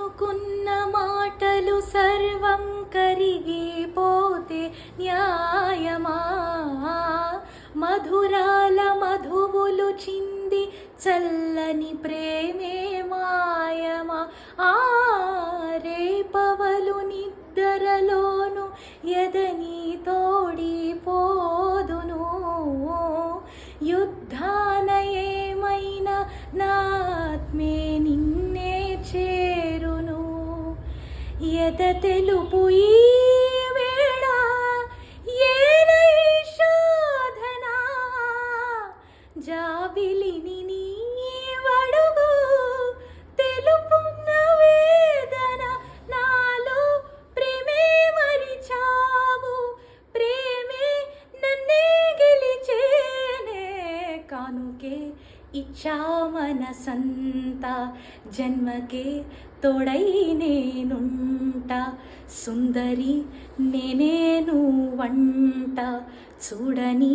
అనుకున్న మాటలు సర్వం కరిగిపోతే న్యాయమా? మధురాల మధువులు చింది చల్లని ప్రేమే మాయమా? రేపవలు నిద్దరలోను ఎదని తోడిపోదును, యుద్ధాన ఏమైనా నాత్మే నిన్నే చేరును. ఎద తెలుపు ఈ వేళ ఏలై శోధన, జాబిలిని నీ వడుగు తెలుపున్న వేదన. నాలో ప్రేమే మరిచావు, ప్రేమే నన్నే గెలిచేనే. కానుకే ఇచ్చా మనసంతా, జన్మకే తోడై నేనుంటా. సుందరి నేనే నువ్వంట, చూడని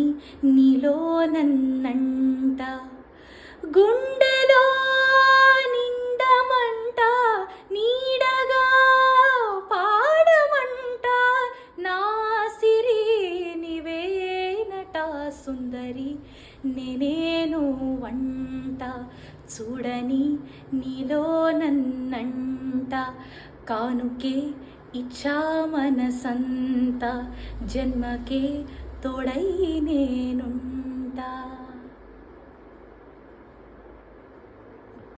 నీలో నన్నంట. గుండెలో నిండమంట, నీడగా పాడమంట. నా సిరి నివేనట, సుందరి నేనే నువ్వంట, చూడని నీలో నన్నంట. కానుకే ఇచ్చా మనసంతా, జన్మకే తోడై నేనుంటా.